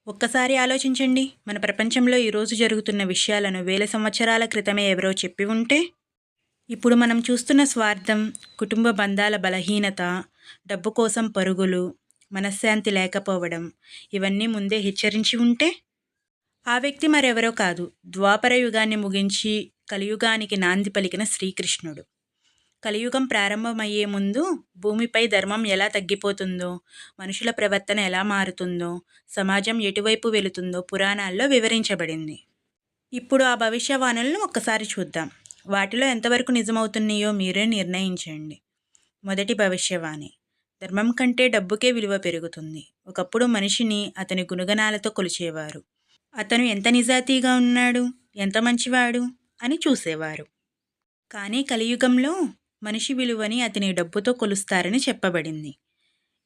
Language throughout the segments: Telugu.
ఒక్కసారి ఆలోచించండి. మన ప్రపంచంలో ఈరోజు జరుగుతున్న విషయాలను వేల సంవత్సరాల క్రితమే ఎవరో చెప్పి ఉంటే, ఇప్పుడు మనం చూస్తున్న స్వార్థం, కుటుంబ బంధాల బలహీనత, డబ్బు కోసం పరుగులు, మనశ్శాంతి లేకపోవడం, ఇవన్నీ ముందే హెచ్చరించి ఉంటే, ఆ వ్యక్తి మరెవరో కాదు, ద్వాపర యుగాన్ని ముగించి కలియుగానికి నాంది పలికిన శ్రీకృష్ణుడు. కలియుగం ప్రారంభమయ్యే ముందు భూమిపై ధర్మం ఎలా తగ్గిపోతుందో, మనుషుల ప్రవర్తన ఎలా మారుతుందో, సమాజం ఎటువైపు వెళుతుందో పురాణాల్లో వివరించబడింది. ఇప్పుడు ఆ భవిష్యవాణులను ఒక్కసారి చూద్దాం. వాటిలో ఎంతవరకు నిజమవుతున్నాయో మీరే నిర్ణయించండి. మొదటి భవిష్యవాణి. ధర్మం కంటే డబ్బుకే విలువ పెరుగుతుంది. ఒకప్పుడు మనిషిని అతని గుణగణాలతో కొలిచేవారు. అతను ఎంత నిజాయితీగా ఉన్నాడు, ఎంత మంచివాడు అని చూసేవారు. కానీ కలియుగంలో మనిషి విలువని అతని డబ్బుతో కొలుస్తారని చెప్పబడింది.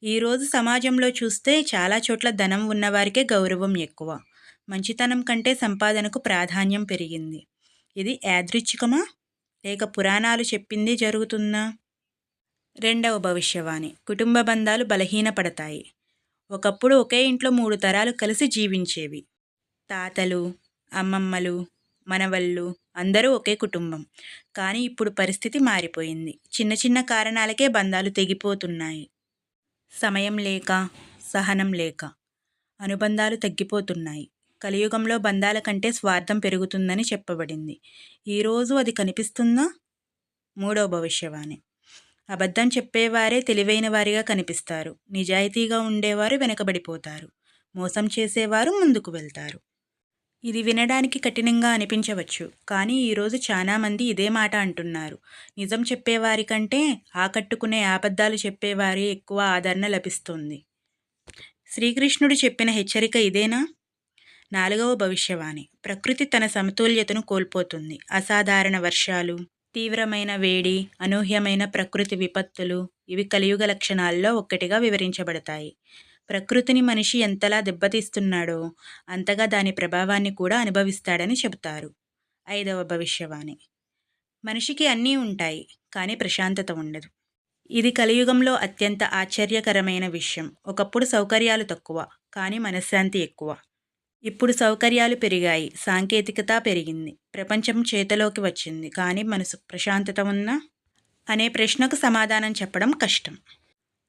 ఈరోజు సమాజంలో చూస్తే చాలా చోట్ల ధనం ఉన్నవారికే గౌరవం ఎక్కువ. మంచితనం కంటే సంపాదనకు ప్రాధాన్యం పెరిగింది. ఇది యాదృచ్ఛికమా లేక పురాణాలు చెప్పింది జరుగుతుందా? రెండవ భవిష్యవాణి. కుటుంబ బంధాలు బలహీనపడతాయి. ఒకప్పుడు ఒకే ఇంట్లో 3 తరాలు కలిసి జీవించేవి. తాతలు, అమ్మమ్మలు, మనవళ్ళు అందరూ ఒకే కుటుంబం. కానీ ఇప్పుడు పరిస్థితి మారిపోయింది. చిన్న చిన్న కారణాలకే బంధాలు తెగిపోతున్నాయి. సమయం లేక, సహనం లేక అనుబంధాలు తగ్గిపోతున్నాయి. కలియుగంలో బంధాల కంటే స్వార్థం పెరుగుతుందని చెప్పబడింది. ఈరోజు అది కనిపిస్తుందా? మూడవ భవిష్యవాణి. అబద్ధం చెప్పేవారే తెలివైన వారిగా కనిపిస్తారు. నిజాయితీగా ఉండేవారు వెనకబడిపోతారు. మోసం చేసేవారు ముందుకు వెళ్తారు. ఇది వినడానికి కఠినంగా అనిపించవచ్చు, కానీ ఈరోజు చాలామంది ఇదే మాట అంటున్నారు. నిజం చెప్పేవారి కంటే ఆకట్టుకునే అబద్ధాలు చెప్పేవారి ఎక్కువ ఆదరణ లభిస్తుంది. శ్రీకృష్ణుడు చెప్పిన హెచ్చరిక ఇదేనా? నాలుగవ భవిష్యవాణి. ప్రకృతి తన సమతుల్యతను కోల్పోతుంది. అసాధారణ వర్షాలు, తీవ్రమైన వేడి, అనూహ్యమైన ప్రకృతి విపత్తులు ఇవి కలియుగ లక్షణాల్లో ఒక్కటిగా వివరించబడతాయి. ప్రకృతిని మనిషి ఎంతలా దెబ్బతీస్తున్నాడో అంతగా దాని ప్రభావాన్ని కూడా అనుభవిస్తాడని చెబుతారు. ఐదవ భవిష్యవాణి. మనిషికి అన్నీ ఉంటాయి, కానీ ప్రశాంతత ఉండదు. ఇది కలియుగంలో అత్యంత ఆశ్చర్యకరమైన విషయం. ఒకప్పుడు సౌకర్యాలు తక్కువ, కానీ మనశ్శాంతి ఎక్కువ. ఇప్పుడు సౌకర్యాలు పెరిగాయి, సాంకేతికత పెరిగింది, ప్రపంచం చేతిలోకి వచ్చింది, కానీ మనసు ప్రశాంతత ఉందా అనే ప్రశ్నకు సమాధానం చెప్పడం కష్టం.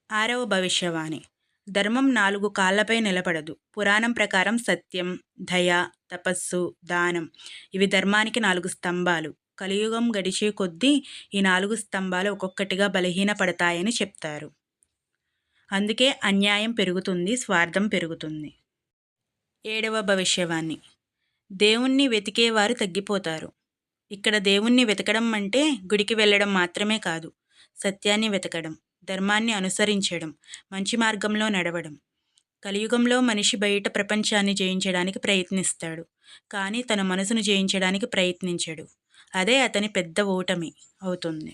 ఆరవ భవిష్యవాణి. ధర్మం 4 కాళ్లపై నిలబడదు. పురాణం ప్రకారం సత్యం, దయ, తపస్సు, దానం ఇవి ధర్మానికి 4 స్తంభాలు. కలియుగం గడిచే కొద్దీ ఈ 4 స్తంభాలు ఒక్కొక్కటిగా బలహీనపడతాయని చెప్తారు. అందుకే అన్యాయం పెరుగుతుంది, స్వార్థం పెరుగుతుంది. ఏడవ భవిష్యవాణి. దేవుణ్ణి వెతికేవారు తగ్గిపోతారు. ఇక్కడ దేవుణ్ణి వెతకడం అంటే గుడికి వెళ్ళడం మాత్రమే కాదు. సత్యాన్ని వెతకడం, ధర్మాన్ని అనుసరించడం, మంచి మార్గంలో నడవడం. కలియుగంలో మనిషి బయట ప్రపంచాన్ని జయించడానికి ప్రయత్నిస్తాడు, కానీ తన మనసును జయించడానికి ప్రయత్నించడు. అదే అతని పెద్ద ఓటమి అవుతుంది.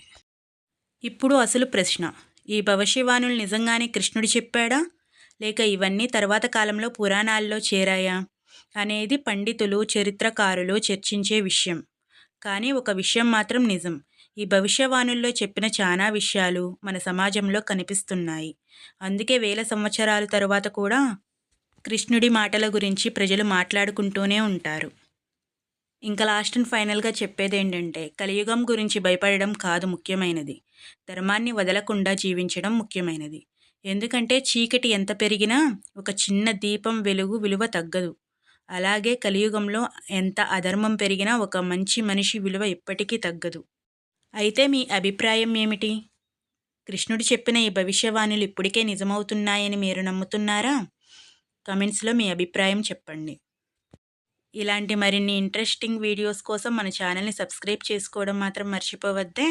ఇప్పుడు అసలు ప్రశ్న, ఈ భవిష్యవాణులు నిజంగానే కృష్ణుడు చెప్పాడా, లేక ఇవన్నీ తర్వాత కాలంలో పురాణాల్లో చేరాయా అనేది పండితులు, చరిత్రకారులు చర్చించే విషయం. కానీ ఒక విషయం మాత్రం నిజం. ఈ భవిష్యవాణుల్లో చెప్పిన చాలా విషయాలు మన సమాజంలో కనిపిస్తున్నాయి. అందుకే వేల సంవత్సరాల తరువాత కూడా కృష్ణుడి మాటల గురించి ప్రజలు మాట్లాడుకుంటూనే ఉంటారు. ఇంకా లాస్ట్ అండ్ ఫైనల్గా చెప్పేది ఏంటంటే, కలియుగం గురించి భయపడడం కాదు ముఖ్యమైనది, ధర్మాన్ని వదలకుండా జీవించడం ముఖ్యమైనది. ఎందుకంటే చీకటి ఎంత పెరిగినా ఒక చిన్న దీపం వెలుగు విలువ తగ్గదు. అలాగే కలియుగంలో ఎంత అధర్మం పెరిగినా ఒక మంచి మనిషి విలువ ఎప్పటికీ తగ్గదు. అయితే మీ అభిప్రాయం ఏమిటి? కృష్ణుడు చెప్పిన ఈ భవిష్యవాణులు ఇప్పటికే నిజమవుతున్నాయని మీరు నమ్ముతున్నారా? కమెంట్స్లో మీ అభిప్రాయం చెప్పండి. ఇలాంటి మరిన్ని ఇంట్రెస్టింగ్ వీడియోస్ కోసం మన ఛానల్ని సబ్స్క్రైబ్ చేసుకోవడం మాత్రం మర్చిపోవద్దే.